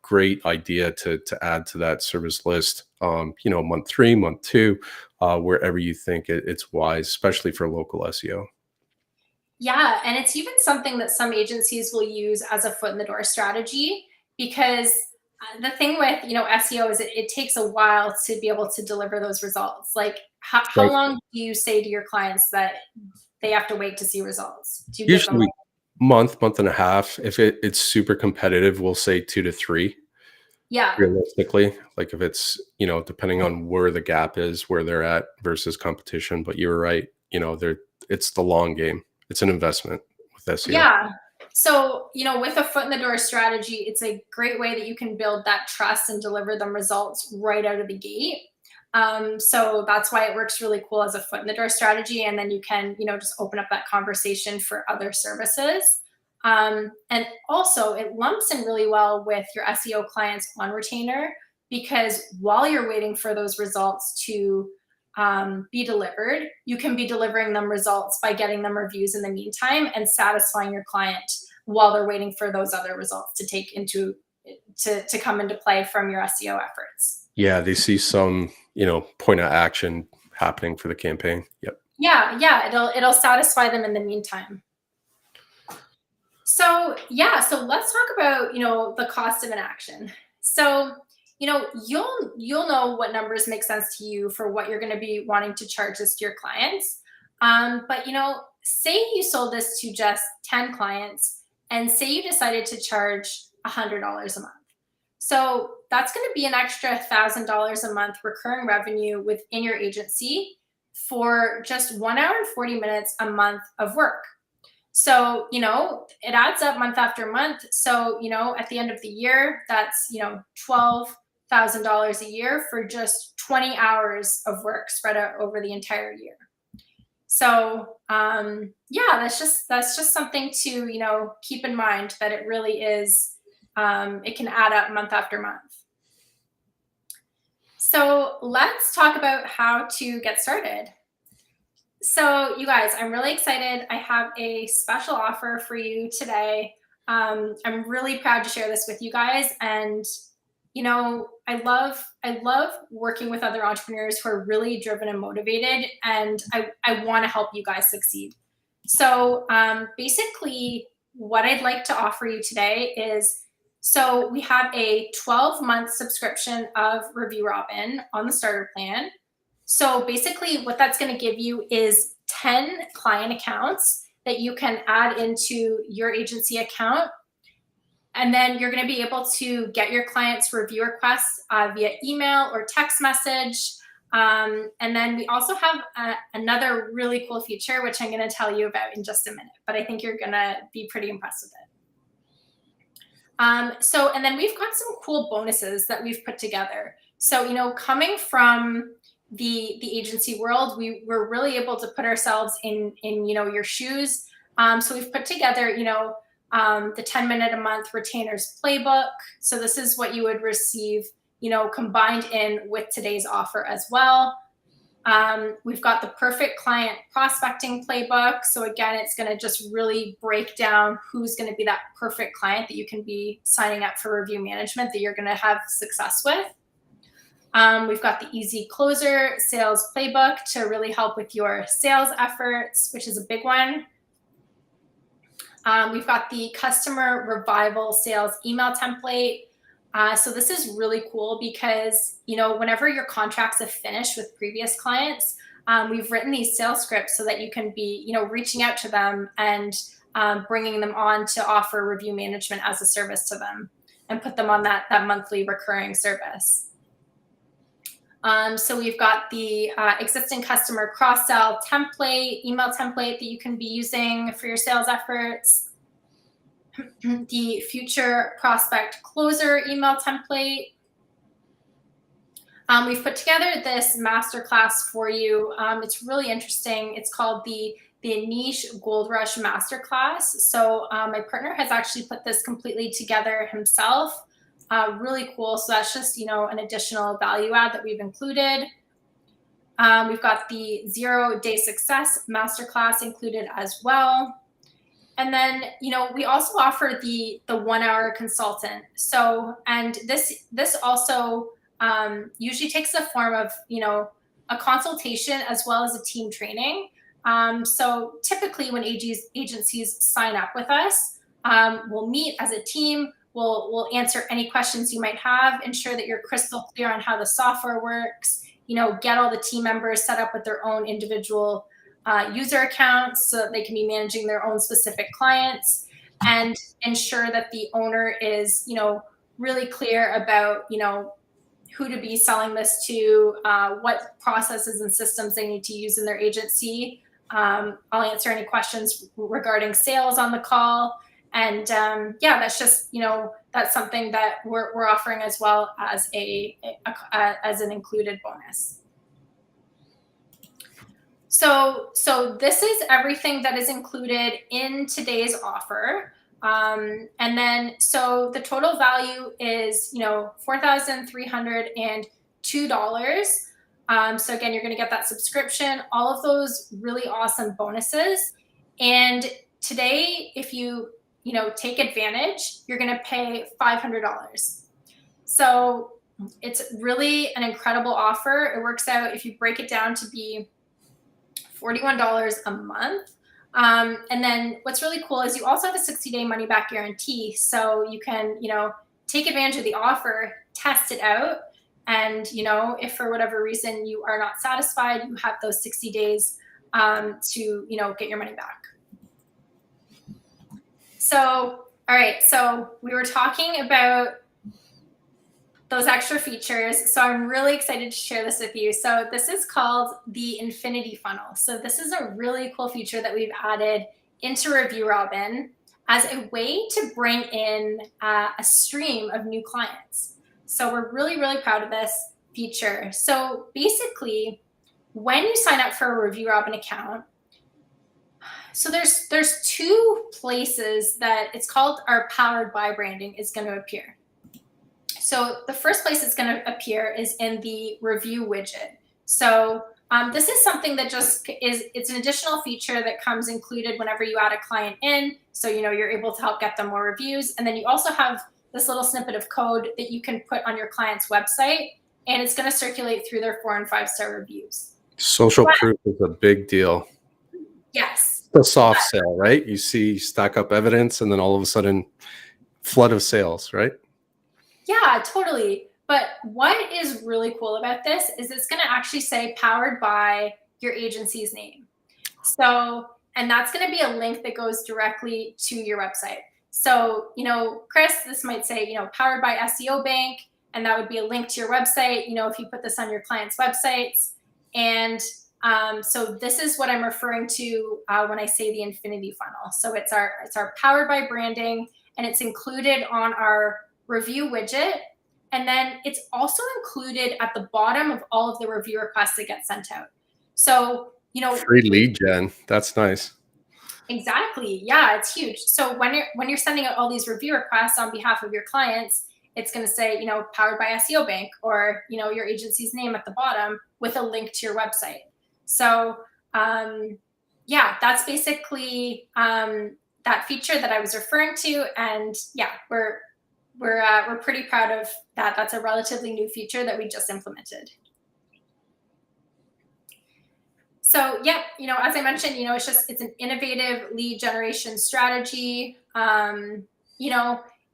great idea to add to that service list, month 3, month 2, wherever you think it's wise, especially for local SEO. Yeah, and it's even something that some agencies will use as a foot in the door strategy, because the thing with, SEO is it takes a while to be able to deliver those results. Like, how Right. long do you say to your clients that they have to wait to see results? Do you give them Usually month and a half. If it's super competitive, we'll say 2 to 3. Yeah. Realistically, like if it's, depending on where the gap is, where they're at versus competition. But you were right, it's the long game. It's an investment with SEO. Yeah. So, with a foot in the door strategy, it's a great way that you can build that trust and deliver them results right out of the gate. So that's why it works really cool as a foot in the door strategy. And then you can, just open up that conversation for other services. And also, it lumps in really well with your SEO clients on retainer, because while you're waiting for those results to be delivered, you can be delivering them results by getting them reviews in the meantime and satisfying your client while they're waiting for those other results to come into play from your SEO efforts. Yeah, they see some, point of action happening for the campaign. Yep. Yeah, it'll satisfy them in the meantime. So yeah, so let's talk about, the cost of an action. So, you'll know what numbers make sense to you for what you're going to be wanting to charge this to your clients. But say you sold this to just 10 clients, and say you decided to charge $100 a month. So that's going to be an extra $1,000 a month recurring revenue within your agency for just 1 hour and 40 minutes a month of work. So, it adds up month after month. So, at the end of the year, that's, $1,000 a year for just 20 hours of work spread out over the entire year. So yeah, that's just something to keep in mind, that it really is, it can add up month after month. So let's talk about how to get started. So you guys, I'm really excited. I have a special offer for you today. I'm really proud to share this with you guys. And I love working with other entrepreneurs who are really driven and motivated, and I want to help you guys succeed. So basically, what I'd like to offer you today is, so we have a 12-month subscription of Review Robin on the starter plan. So basically, what that's going to give you is 10 client accounts that you can add into your agency account. And then you're going to be able to get your clients' review requests via email or text message. And then we also have another really cool feature, which I'm going to tell you about in just a minute, but I think you're going to be pretty impressed with it. And then we've got some cool bonuses that we've put together. So, coming from the agency world, we're really able to put ourselves in your shoes. So we've put together, the 10-minute a month retainers playbook. So this is what you would receive, combined in with today's offer as well. We've got the perfect client prospecting playbook. So again, it's going to just really break down who's going to be that perfect client that you can be signing up for review management, that you're going to have success with. We've got the easy closer sales playbook to really help with your sales efforts, which is a big one. We've got the customer revival sales email template. So this is really cool because, whenever your contracts have finished with previous clients, we've written these sales scripts so that you can be, reaching out to them and bringing them on to offer review management as a service to them and put them on that monthly recurring service. So we've got the existing customer cross-sell template, email template that you can be using for your sales efforts. The future prospect closer email template. We've put together this masterclass for you. It's really interesting. It's called the Niche Gold Rush Masterclass. So my partner has actually put this completely together himself. Really cool. So that's just, an additional value add that we've included. We've got the 0-day success masterclass included as well. And then, we also offer the 1-hour consultant. So, and this also usually takes the form of, a consultation as well as a team training. So typically when agencies sign up with us, we'll meet as a team. We'll answer any questions you might have, ensure that you're crystal clear on how the software works, get all the team members set up with their own individual user accounts so that they can be managing their own specific clients, and ensure that the owner is, really clear about, who to be selling this to, what processes and systems they need to use in their agency. I'll answer any questions regarding sales on the call. And yeah, that's just, that's something that we're offering as well as as an included bonus. So this is everything that is included in today's offer. And then, so the total value is, $4,302. So again, you're going to get that subscription, all of those really awesome bonuses. And today, if you take advantage, you're going to pay $500. So it's really an incredible offer. It works out, if you break it down, to be $41 a month. And then what's really cool is you also have a 60-day money back guarantee. So you can, take advantage of the offer, test it out. And, if for whatever reason you are not satisfied, you have those 60 days to, get your money back. So, all right. So we were talking about those extra features. So I'm really excited to share this with you. So this is called the Infinity Funnel. So this is a really cool feature that we've added into Review Robin as a way to bring in a stream of new clients. So we're really, really proud of this feature. So basically, when you sign up for a Review Robin account, so there's two places that it's called our powered by branding is going to appear. So the first place it's going to appear is in the review widget. So this is something that just it's an additional feature that comes included whenever you add a client in. So, you're able to help get them more reviews. And then you also have this little snippet of code that you can put on your client's website, and it's going to circulate through their 4 and 5-star reviews. Social proof is a big deal. Yes. The soft sale, right? You stack up evidence and then all of a sudden flood of sales, right? Yeah, totally. But what is really cool about this is it's going to actually say powered by your agency's name. So, and that's going to be a link that goes directly to your website. So, Chris, this might say, powered by SEO Bank, and that would be a link to your website, if you put this on your clients' websites. And so this is what I'm referring to when I say the infinity funnel. So it's our powered by branding, and it's included on our review widget. And then it's also included at the bottom of all of the review requests that get sent out. So, free lead gen. That's nice. Exactly. Yeah, it's huge. So when you're sending out all these review requests on behalf of your clients, it's going to say, powered by SEO Bank, or, your agency's name at the bottom with a link to your website. So, yeah, that's basically that feature that I was referring to. And yeah, we're pretty proud of that. That's a relatively new feature that we just implemented. So, yep, as I mentioned, it's an innovative lead generation strategy.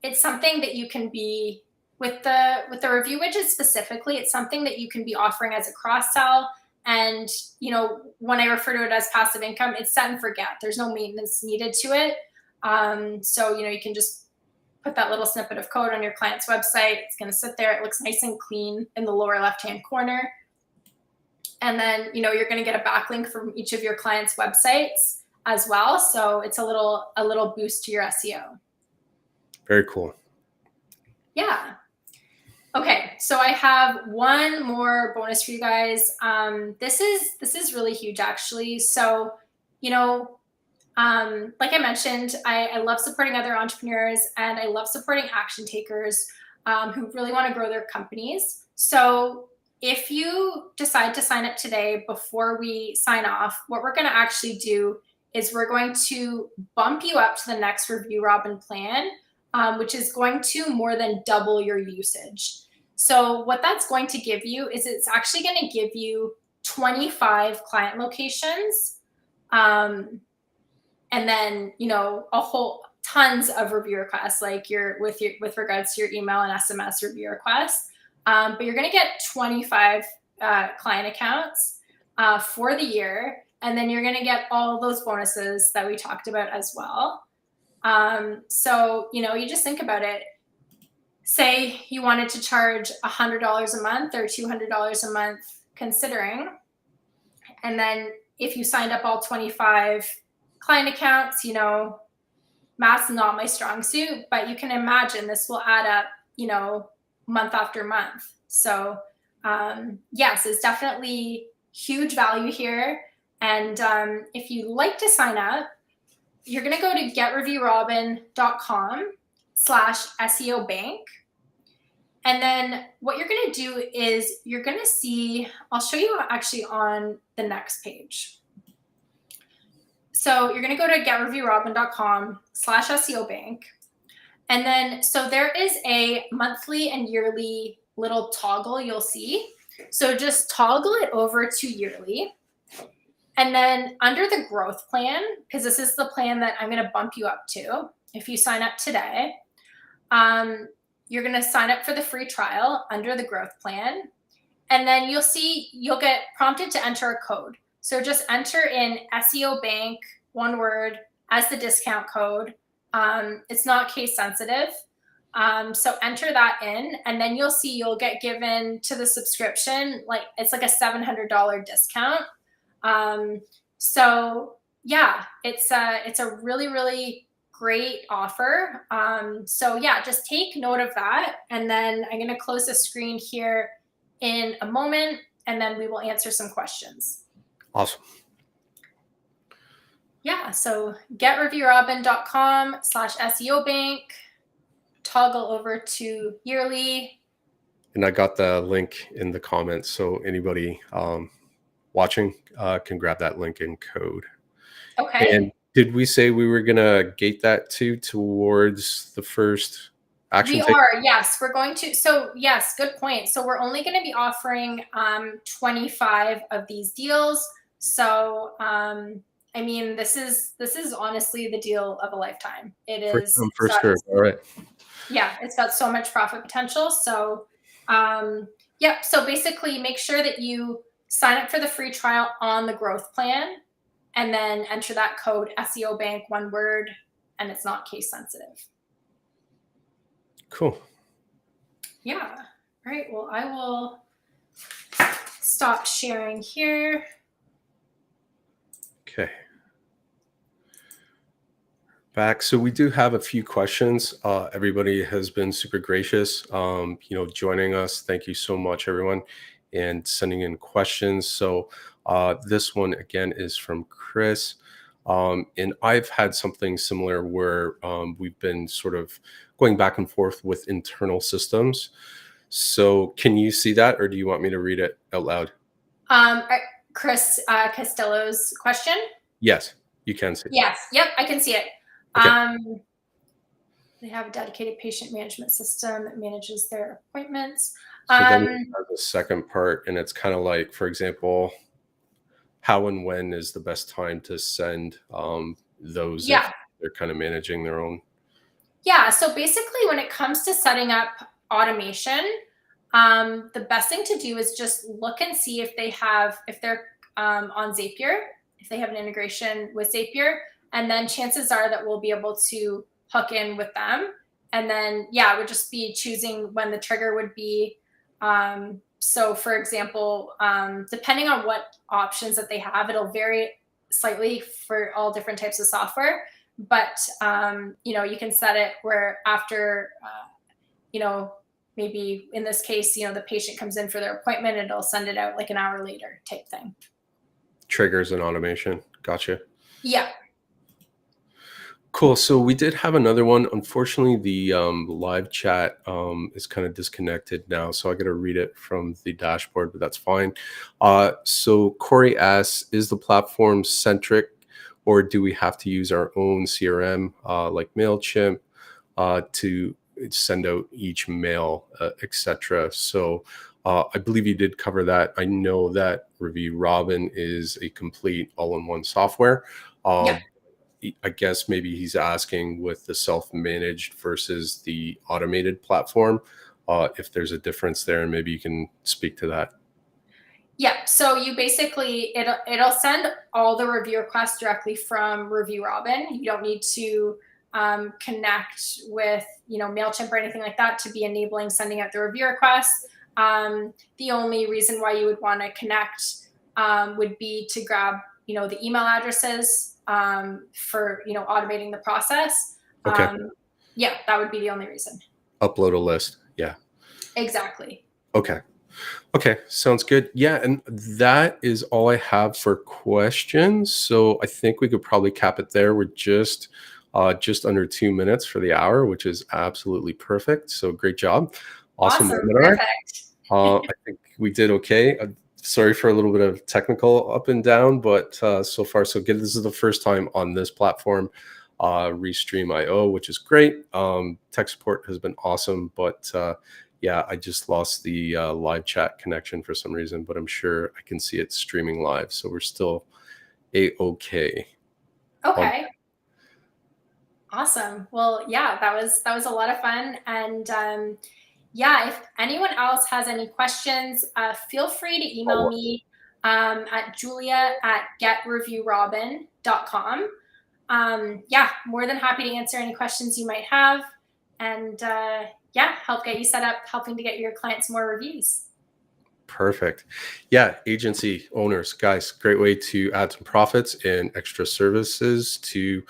It's something that you can be with the review widget specifically. It's something that you can be offering as a cross sell. And when I refer to it as passive income, it's set and forget. There's no maintenance needed to it. So you can just put that little snippet of code on your client's website. It's going to sit there. It looks nice and clean in the lower left-hand corner. And then, you're going to get a backlink from each of your clients' websites as well. So it's a little boost to your SEO. Very cool. Yeah. Okay. So I have one more bonus for you guys. This is really huge, actually. So, like I mentioned, I love supporting other entrepreneurs, and I love supporting action takers who really want to grow their companies. So if you decide to sign up today before we sign off, what we're going to actually do is we're going to bump you up to the next Review Robin plan, which is going to more than double your usage. So what that's going to give you is it's actually going to give you 25 client locations, and then a whole tons of review requests, like with regards to your email and SMS review requests. But you're going to get 25 client accounts for the year, and then you're going to get all those bonuses that we talked about as well. So you just think about it. Say you wanted to charge $100 a month or $200 a month, considering, and then if you signed up all 25 client accounts, math's not my strong suit, but you can imagine this will add up, month after month. So yes, it's definitely huge value here. And if you'd like to sign up, you're going to go to getreviewrobin.com/SEO Bank. And then what you're going to do is you're going to see, I'll show you actually on the next page. So you're going to go to getreviewrobin.com/SEO Bank. And then, so there is a monthly and yearly little toggle you'll see. So just toggle it over to yearly. And then under the growth plan, because this is the plan that I'm going to bump you up to if you sign up today, you're going to sign up for the free trial under the growth plan. And then you'll get prompted to enter a code. So just enter in SEO Bank, one word, as the discount code. It's not case sensitive. So enter that in, and then you'll get given to the subscription, it's like a $700 discount. So yeah, it's a really, really great offer. So yeah, just take note of that. And then I'm going to close the screen here in a moment, and then we will answer some questions. Awesome. Yeah, so getreviewrobin.com/SEO bank, toggle over to yearly. And I got the link in the comments, so anybody watching can grab that link and code. Okay. And did we say we were gonna gate that towards the first action We take? are, yes, we're going to. So yes, good point. So we're only going to be offering 25 of these deals. So I mean, this is honestly the deal of a lifetime. It First is. come, first serve. All right. Yeah, it's got so much profit potential. So yeah, so basically make sure that you sign up for the free trial on the growth plan, and then enter that code SEO bank, one word, and it's not case sensitive. Cool. Yeah. All right. Well, I will stop sharing here. Okay. Back. So we do have a few questions. Everybody has been super gracious, joining us. Thank you so much, everyone, and sending in questions. So this one again is from Chris. And I've had something similar where we've been sort of going back and forth with internal systems. So can you see that, or do you want me to read it out loud? Chris Castillo's question. Yes, you can see it. Yes. Yep. I can see it. Okay. They have a dedicated patient management system that manages their appointments. So then there's the second part, and it's kind of like, for example, how and when is the best time to send those if they're kind of managing their own? Yeah. So basically, when it comes to setting up automation, the best thing to do is just look and see if they're on Zapier, if they have an integration with Zapier, and then chances are that we'll be able to hook in with them. And then, yeah, it would just be choosing when the trigger would be. So for example, depending on what options that they have, it'll vary slightly for all different types of software. But, you can set it where after, maybe in this case, the patient comes in for their appointment, and it'll send it out like an hour later type thing. Triggers and automation. Gotcha. Yeah. Cool. So we did have another one. Unfortunately, the live chat is kind of disconnected now, so I got to read it from the dashboard, but that's fine. So Corey asks, is the platform centric, or do we have to use our own CRM like MailChimp to send out each mail, etc.? So I believe you did cover that. I know that Review Robin is a complete all-in-one software. Yeah. I guess maybe he's asking with the self-managed versus the automated platform, if there's a difference there, and maybe you can speak to that. Yeah. So you basically, it'll send all the review requests directly from Review Robin. You don't need to connect with MailChimp or anything like that to be enabling sending out the review requests. The only reason why you would want to connect would be to grab the email addresses for automating the process. Okay. Yeah, that would be the only reason. Upload a list. Yeah. Exactly. Okay. Sounds good. Yeah, and that is all I have for questions. So I think we could probably cap it there. We're just under 2 minutes for the hour, which is absolutely perfect. So great job. Awesome webinar. Perfect. I think we did okay. Sorry for a little bit of technical up and down, but so far so good. This is the first time on this platform, Restream.io, which is great. Tech support has been awesome, but yeah, I just lost the live chat connection for some reason, but I'm sure I can see it streaming live, so we're still a-okay. Okay. Awesome. Well, yeah, that was a lot of fun. And yeah, if anyone else has any questions, feel free to email me at julia@getreviewrobin.com. Yeah, more than happy to answer any questions you might have, and yeah, help get you set up, helping to get your clients more reviews. Perfect. Yeah, agency owners, guys, great way to add some profits and extra services to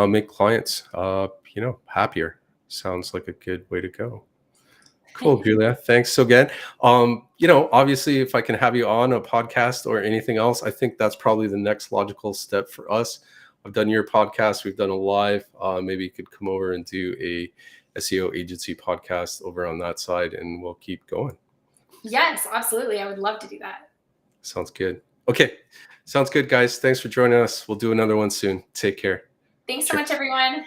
make clients, happier. Sounds like a good way to go. Cool, Julia. Thanks again. Obviously, if I can have you on a podcast or anything else, I think that's probably the next logical step for us. I've done your podcast. We've done a live. Maybe you could come over and do a SEO agency podcast over on that side, and we'll keep going. Yes, absolutely. I would love to do that. Sounds good. Okay. Sounds good, guys. Thanks for joining us. We'll do another one soon. Take care. Thanks so much, everyone.